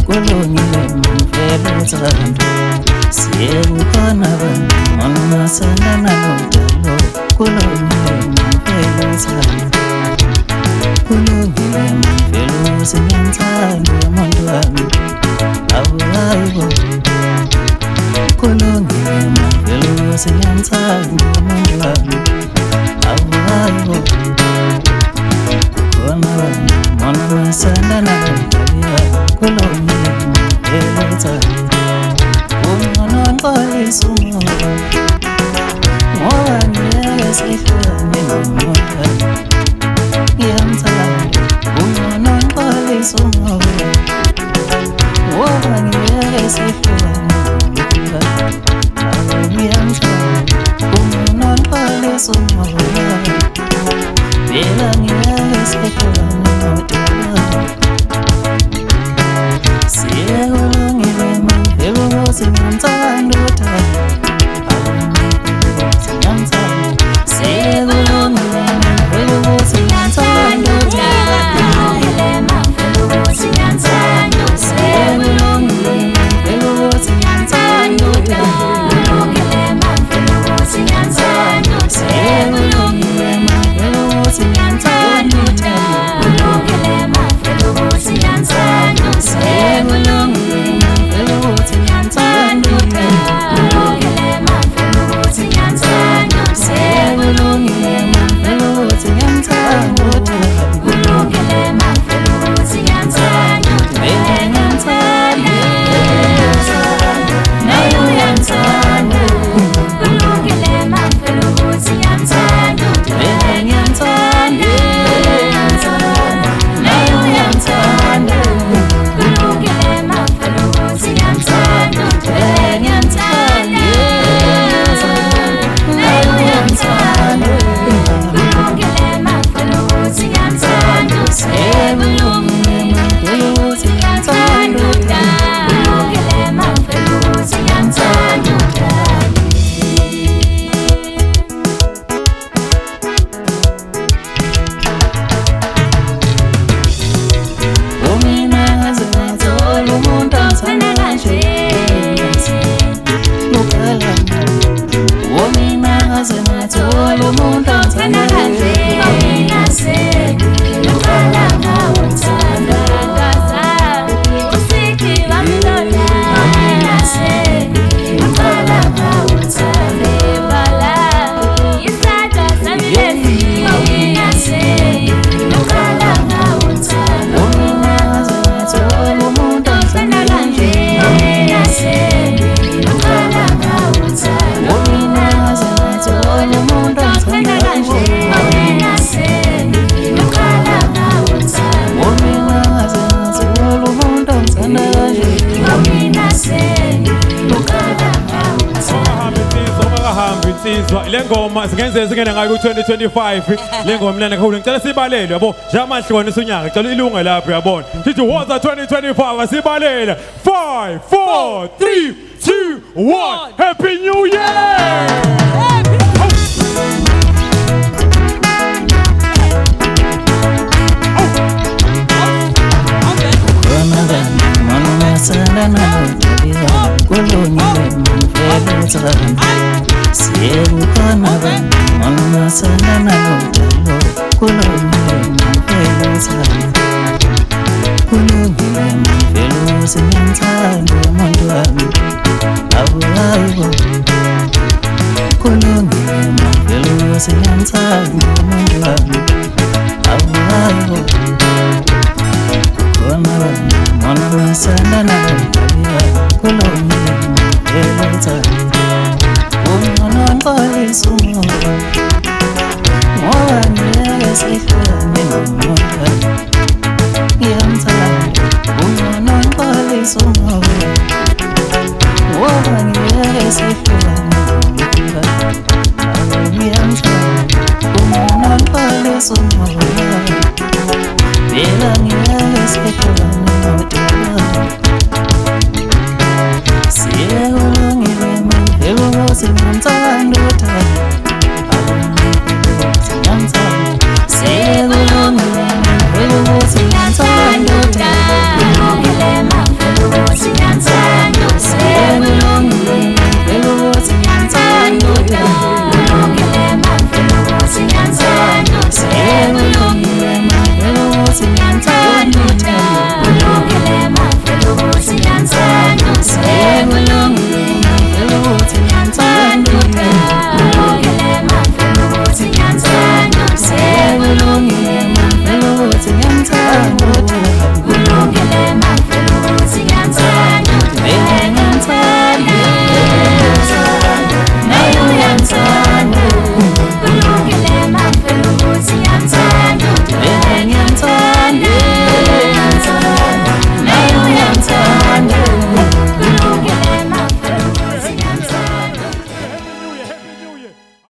kulungile mvelo uthando siyekukhona abantu ongasandana nodalo kulungile mvelo uthando kulungile mvelo sinyanthando umuntu wami awuhayibo kulungile mvelo sinyanthando umuntu wami awuhayibo kukhona abantu ongasandana nodalo kulungile mvelo uthando unonqolisa umoya ngoba ngeke sihlukane nomuntu ngiyamthanda unonqolisa umoya ngoba ngeke sihlukane nomuntu ngiyamthanda unonqolisa umoya phela ngeke sihlukane nomuntu siyelungile mvelo sinyanthando uthando siyelungile mvelo sinyanthando uthando siyelungile mvelo sinyanthando uthando siyelungile mvelo sinyanthando Lengoma singenze singene ngayo ku2025 lengoma lana kakhulu ngicela sibalele yabo njengamanje khona unyaka ngicela ilunga lapho yabona sithi woza 2025 asibalele 5 4 3 2 1 Happy New Year. siyekukhona abantu ongasandana nodalo kulungile mvelo uthando kulungile mvelo sinyanthando umuntu wami awuhayibo kulungile mvelo sinyanthando umuntu wami awuhayibo kukhona abantu ongasandana nodalo kulungile mvelo uthando unonqolisa umoya ngoba ngeke sihlukane nomuntu ngiyamthanda unonqolisa umoya ngoba ngeke sihlukane nomuntu ngiyamthanda unonqolisa umoya phela